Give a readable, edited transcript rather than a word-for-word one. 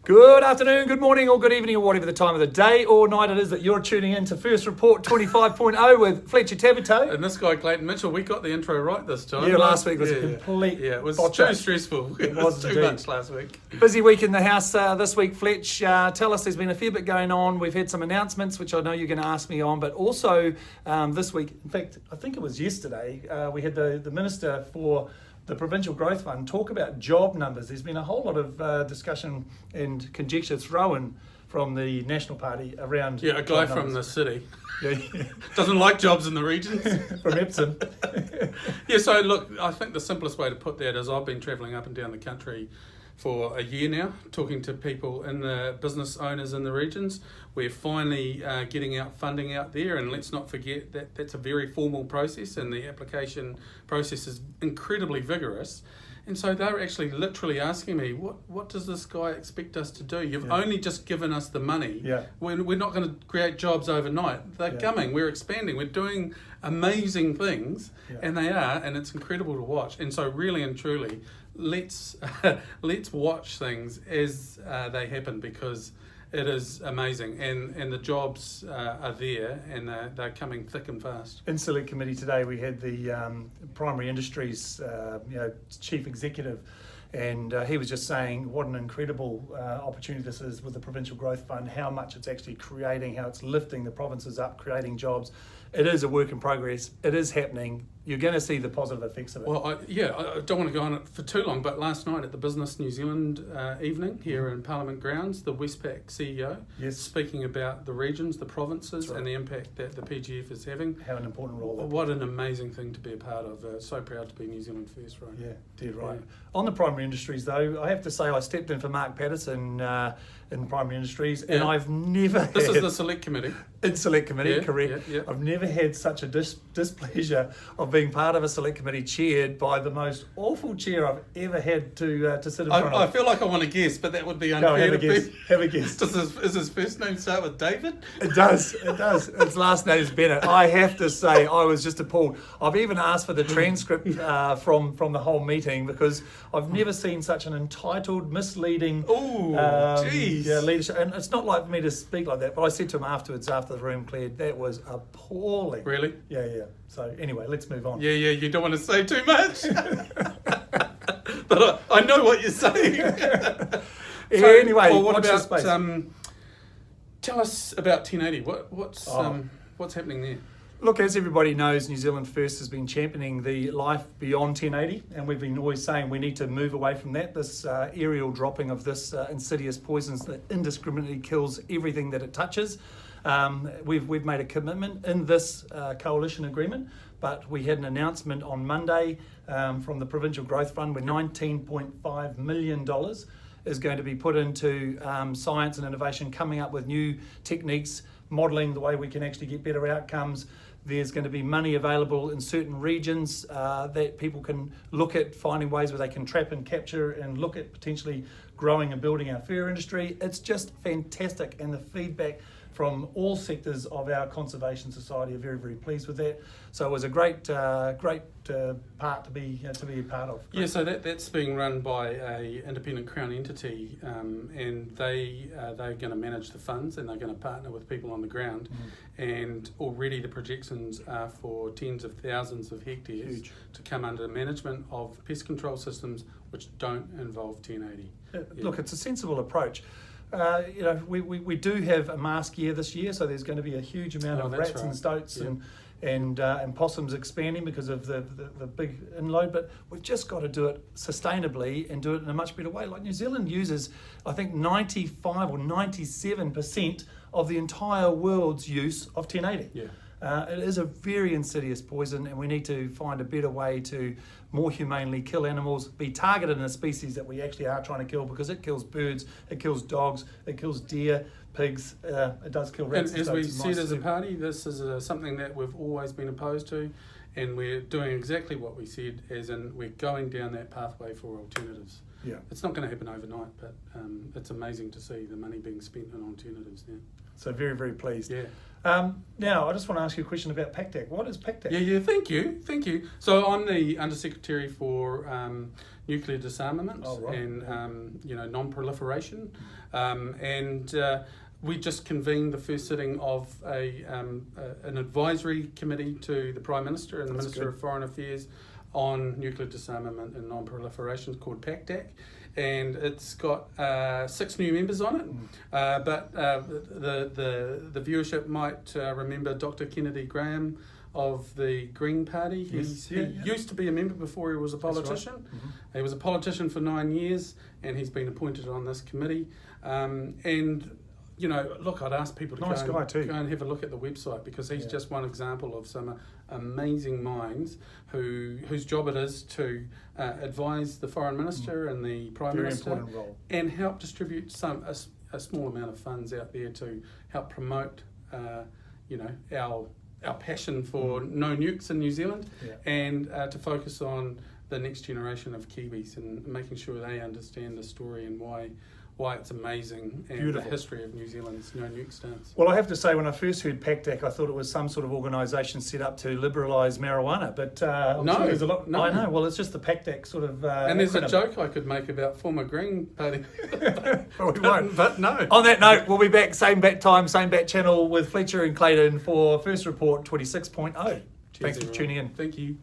Good afternoon, good morning, or good evening, or whatever the time of the day or night it is that you're tuning in to First Report 25.0 with Fletch Tabito. And this guy, Clayton Mitchell, we got the intro right this time. Yeah, last week was a complete it was botcher. too stressful. It was too indeed. much last week. Busy week in the house this week, Fletch. Tell us, there's been a fair bit going on. We've had some announcements, which I know you're going to ask me on, but also this week, in fact, I think it was yesterday, we had the Minister for the Provincial Growth Fund talk about job numbers. There's been a whole lot of discussion and conjecture thrown from the National Party around. Yeah, a guy from the city. Doesn't like jobs in the regions. From Epsom. Yeah, so look, I think the simplest way to put that is I've been travelling up and down the country for a year now, talking to people in the business owners in the regions. We're finally getting out funding out there, and let's not forget that that's a very formal process, and the application process is incredibly vigorous. And so they're actually literally asking me, what does this guy expect us to do? You've only just given us the money. Yeah. We're not going to create jobs overnight. They're coming. We're expanding. We're doing amazing things, and they are, and it's incredible to watch. And so really and truly, let's watch things as they happen, because it is amazing, and the jobs are there, and they're coming thick and fast. In Select Committee today, we had the Primary Industries Chief Executive, and he was just saying what an incredible opportunity this is with the Provincial Growth Fund, how much it's actually creating, how it's lifting the provinces up, creating jobs. It is a work in progress. It is happening. You're going to see the positive effects of it. Well, I don't want to go on it for too long, but last night at the Business New Zealand evening here in Parliament Grounds, the Westpac CEO speaking about the regions, the provinces, and the impact that the PGF is having. How an important role. What an amazing thing to be a part of. So proud to be New Zealand first, right? Yeah, dead right. Yeah. On the primary industries, though, I have to say I stepped in for Mark Patterson in primary industries, and I've never This is the Select Committee. In Select Committee, correct. Yeah. I've never had such a displeasure of being part of a Select Committee chaired by the most awful chair I've ever had to sit in front of. I feel like I want to guess, but that would be unfair. Have a guess. Have a guess. Does his first name start with David? It does. Its last name is Bennett. I have to say, I was just appalled. I've even asked for the transcript from the whole meeting, because I've never seen such an entitled, misleading leadership. And it's not like me to speak like that, but I said to him afterwards, after the room cleared, that was appalling. Really? Yeah. So anyway, let's move on. Yeah, you don't want to say too much. But I know what you're saying. Anyway, what watch about, this space. Tell us about 1080. What's happening there? Look, as everybody knows, New Zealand First has been championing the life beyond 1080, and we've been always saying we need to move away from that, this aerial dropping of this insidious poisons that indiscriminately kills everything that it touches. We've made a commitment in this coalition agreement, but we had an announcement on Monday from the Provincial Growth Fund where $19.5 million is going to be put into science and innovation, coming up with new techniques, modelling the way we can actually get better outcomes. There's going to be money available in certain regions that people can look at, finding ways where they can trap and capture and look at potentially growing and building our fur industry. It's just fantastic, and the feedback from all sectors of our conservation society are very, very pleased with that. So it was a great part to be a part of. Yeah, so that's being run by a independent Crown entity, and they're going to manage the funds, and they're going to partner with people on the ground. And already the projections are for tens of thousands of hectares to come under management of pest control systems which don't involve 1080. Look, it's a sensible approach. We do have a mask year this year, so there's going to be a huge amount of rats and stoats and possums expanding because of the big inload, but we've just got to do it sustainably and do it in a much better way. Like New Zealand uses, I think, 95 or 97% of the entire world's use of 1080. Yeah. It is a very insidious poison, and we need to find a better way to more humanely kill animals, be targeted in a species that we actually are trying to kill, because it kills birds, it kills dogs, it kills deer, pigs, it does kill rats. And as we said as a party, this is something that we've always been opposed to, and we're doing exactly what we said, as in we're going down that pathway for alternatives. Yeah. It's not going to happen overnight, but it's amazing to see the money being spent on alternatives now. So very, very pleased. Yeah. Now, I just want to ask you a question about PACTAC. What is PACTAC? Yeah, thank you. So I'm the Undersecretary for Nuclear Disarmament and non-proliferation, and we just convened the first sitting of an advisory committee to the Prime Minister and the Minister of Foreign Affairs on nuclear disarmament and non-proliferation, called PACTAC. And it's got 6 new members on it, but the viewership might remember Dr. Kennedy Graham of the Green Party. He used to be a member before he was a politician. Right. Mm-hmm. He was a politician for 9 years, and he's been appointed on this committee. And look, I'd ask people to go and have a look at the website, because he's just one example of some amazing minds whose job it is to advise the Foreign Minister and the Prime Minister, important role, and help distribute a small amount of funds out there to help promote our passion for no nukes in New Zealand, and to focus on the next generation of Kiwis and making sure they understand the story and why it's amazing, and the history of New Zealand's no nuke stance. Well, I have to say, when I first heard PACTAC, I thought it was some sort of organisation set up to liberalise marijuana, but there's a lot. No. I know. Well, it's just the PACTAC sort of. And there's a joke I could make about former Green Party, but we won't. But no. On that note, we'll be back same bat time, same bat channel with Fletcher and Clayton for First Report 26.0. Thanks for tuning in. Thank you.